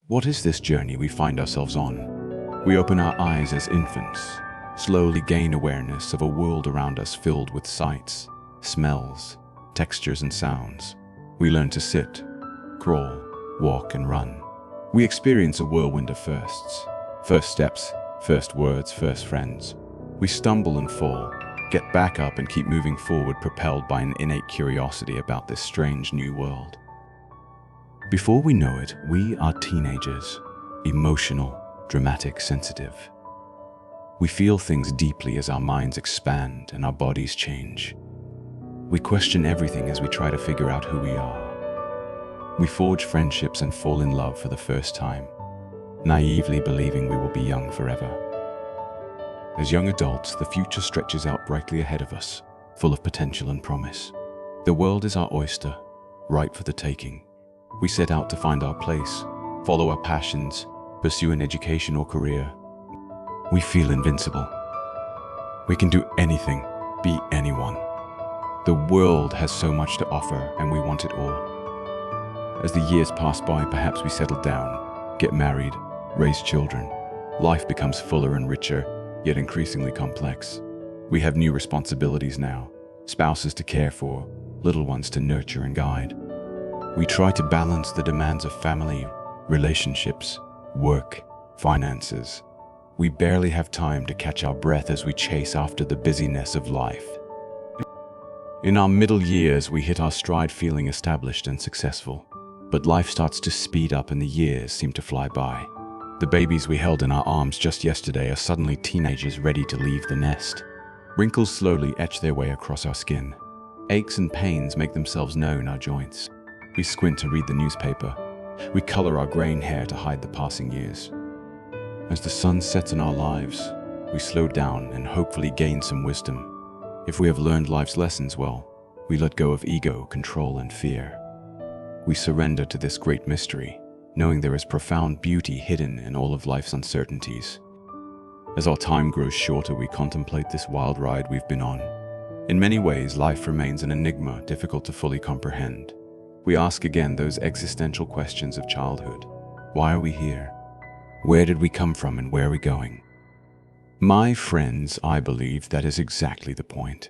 What is this journey we find ourselves on? We open our eyes as infants, slowly gain awareness of a world around us filled with sights, smells, textures, and sounds. We learn to sit, crawl, walk, and run. We experience a whirlwind of firsts. First steps, first words, first friends. We stumble and fall, get back up and keep moving forward, propelled by an innate curiosity about this strange new world. Before we know it, we are teenagers, emotional, dramatic, sensitive. We feel things deeply as our minds expand and our bodies change. We question everything as we try to figure out who we are. We forge friendships and fall in love for the first time, naively believing we will be young forever. As young adults, the future stretches out brightly ahead of us, full of potential and promise. The world is our oyster, ripe for the taking. We set out to find our place, follow our passions, pursue an education or career. We feel invincible. We can do anything, be anyone. The world has so much to offer, and we want it all. As the years pass by, perhaps we settle down, get married, raise children. Life becomes fuller and richer, yet increasingly complex. We have new responsibilities now, spouses to care for, little ones to nurture and guide. We try to balance the demands of family, relationships, work, finances. We barely have time to catch our breath as we chase after the busyness of life. In our middle years, we hit our stride feeling established and successful. But life starts to speed up and the years seem to fly by. The babies we held in our arms just yesterday are suddenly teenagers ready to leave the nest. Wrinkles slowly etch their way across our skin. Aches and pains make themselves known in our joints. We squint to read the newspaper. We color our graying hair to hide the passing years. As the sun sets in our lives, we slow down and hopefully gain some wisdom. If we have learned life's lessons well, we let go of ego, control, and fear. We surrender to this great mystery, knowing there is profound beauty hidden in all of life's uncertainties. As our time grows shorter, we contemplate this wild ride we've been on. In many ways, life remains an enigma difficult to fully comprehend. We ask again those existential questions of childhood. Why are we here? Where did we come from and where are we going? My friends, I believe that is exactly the point.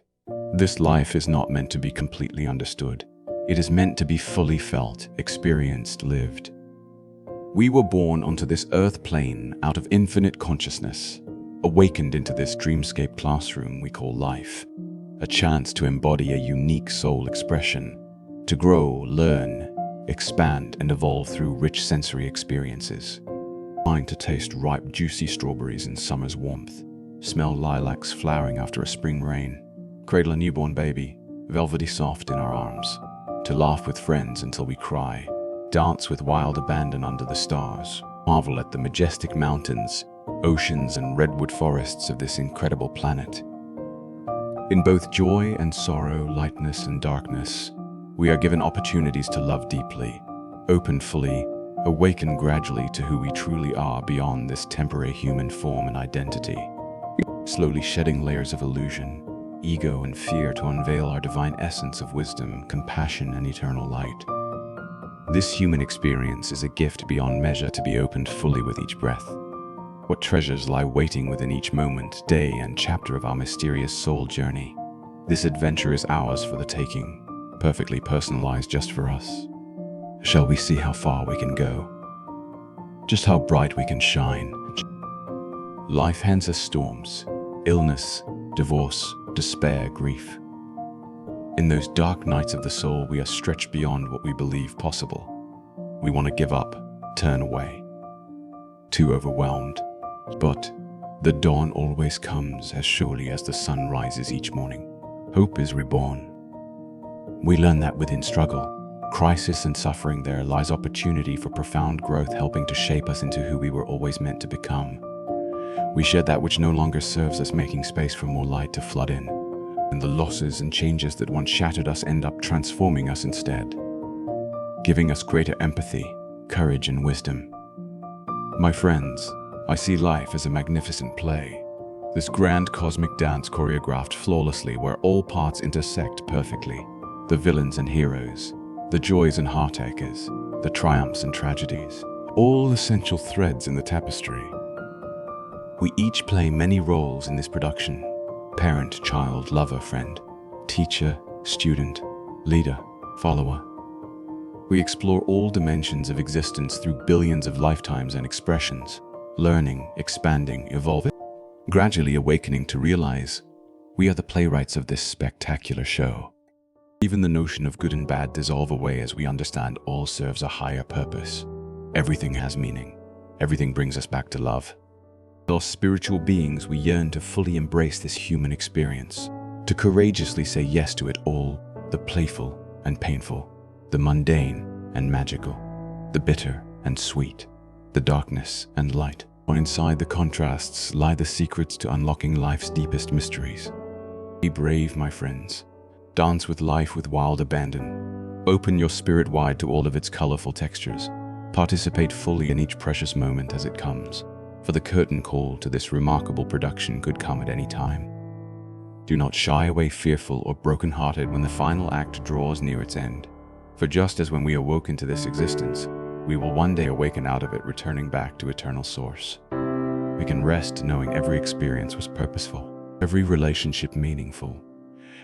This life is not meant to be completely understood. It is meant to be fully felt, experienced, lived. We were born onto this earth plane out of infinite consciousness, awakened into this dreamscape classroom we call life, a chance to embody a unique soul expression, to grow, learn, expand, and evolve through rich sensory experiences. Mind to taste ripe, juicy strawberries in summer's warmth, smell lilacs flowering after a spring rain, cradle a newborn baby, velvety soft in our arms, to laugh with friends until we cry, dance with wild abandon under the stars, marvel at the majestic mountains, oceans, and redwood forests of this incredible planet. In both joy and sorrow, lightness and darkness, we are given opportunities to love deeply, open fully, awaken gradually to who we truly are beyond this temporary human form and identity, slowly shedding layers of illusion, ego, and fear to unveil our divine essence of wisdom, compassion, and eternal light. This human experience is a gift beyond measure to be opened fully with each breath. What treasures lie waiting within each moment, day, and chapter of our mysterious soul journey. This adventure is ours for the taking, perfectly personalized just for us. Shall we see how far we can go? Just how bright we can shine? Life hands us storms, illness, divorce, despair, grief. In those dark nights of the soul, we are stretched beyond what we believe possible. We want to give up, turn away. Too overwhelmed. But the dawn always comes as surely as the sun rises each morning. Hope is reborn. We learn that within struggle, crisis, and suffering there lies opportunity for profound growth, helping to shape us into who we were always meant to become. We shed that which no longer serves us, making space for more light to flood in. And the losses and changes that once shattered us end up transforming us instead, giving us greater empathy, courage, and wisdom. My friends, I see life as a magnificent play. This grand cosmic dance choreographed flawlessly where all parts intersect perfectly. The villains and heroes, the joys and heartaches, the triumphs and tragedies. all essential threads in the tapestry. We each play many roles in this production: parent, child, lover, friend, teacher, student, leader, follower. We explore all dimensions of existence through billions of lifetimes and expressions, learning, expanding, evolving, gradually awakening to realize we are the playwrights of this spectacular show. Even the notion of good and bad dissolve away as we understand all serves a higher purpose. Everything has meaning. Everything brings us back to love. As spiritual beings, we yearn to fully embrace this human experience, to courageously say yes to it all, the playful and painful, the mundane and magical, the bitter and sweet, the darkness and light. Inside the contrasts lie the secrets to unlocking life's deepest mysteries. Be brave, my friends. Dance with life with wild abandon. Open your spirit wide to all of its colorful textures. Participate fully in each precious moment as it comes, for the curtain call to this remarkable production could come at any time. Do not shy away fearful or broken-hearted when the final act draws near its end, for just as when we awoke into this existence, we will one day awaken out of it, returning back to eternal source. We can rest knowing every experience was purposeful, every relationship meaningful,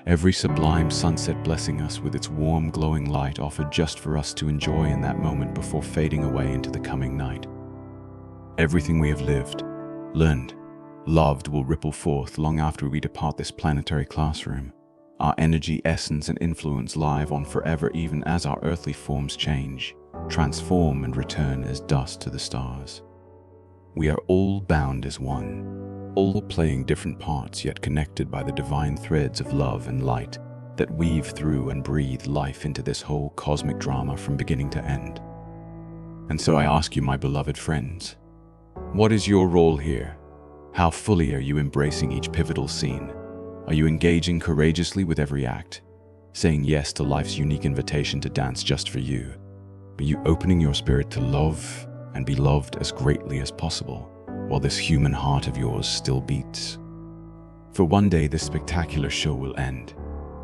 every sublime sunset blessing us with its warm, glowing light offered just for us to enjoy in that moment before fading away into the coming night. Everything we have lived, learned, loved will ripple forth long after we depart this planetary classroom. Our energy, essence, and influence live on forever even as our earthly forms change, transform, and return as dust to the stars. We are all bound as one, all playing different parts yet connected by the divine threads of love and light that weave through and breathe life into this whole cosmic drama from beginning to end. And so I ask you, my beloved friends, what is your role here? How fully are you embracing each pivotal scene? Are you engaging courageously with every act, saying yes to life's unique invitation to dance just for you? Are you opening your spirit to love and be loved as greatly as possible while this human heart of yours still beats? For one day this spectacular show will end.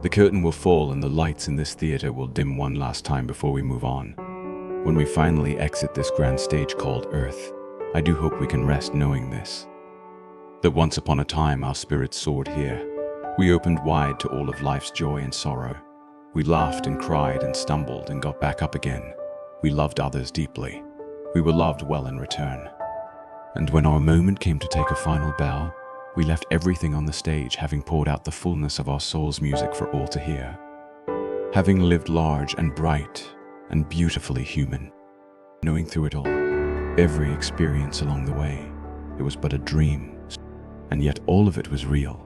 The curtain will fall and the lights in this theater will dim one last time before we move on. When we finally exit this grand stage called Earth, I do hope we can rest knowing this, that once upon a time our spirits soared here. We opened wide to all of life's joy and sorrow. We laughed and cried and stumbled and got back up again. We loved others deeply. We were loved well in return. And when our moment came to take a final bow, we left everything on the stage, having poured out the fullness of our soul's music for all to hear. Having lived large and bright and beautifully human, knowing through it all, every experience along the way, it was but a dream, and yet all of it was real.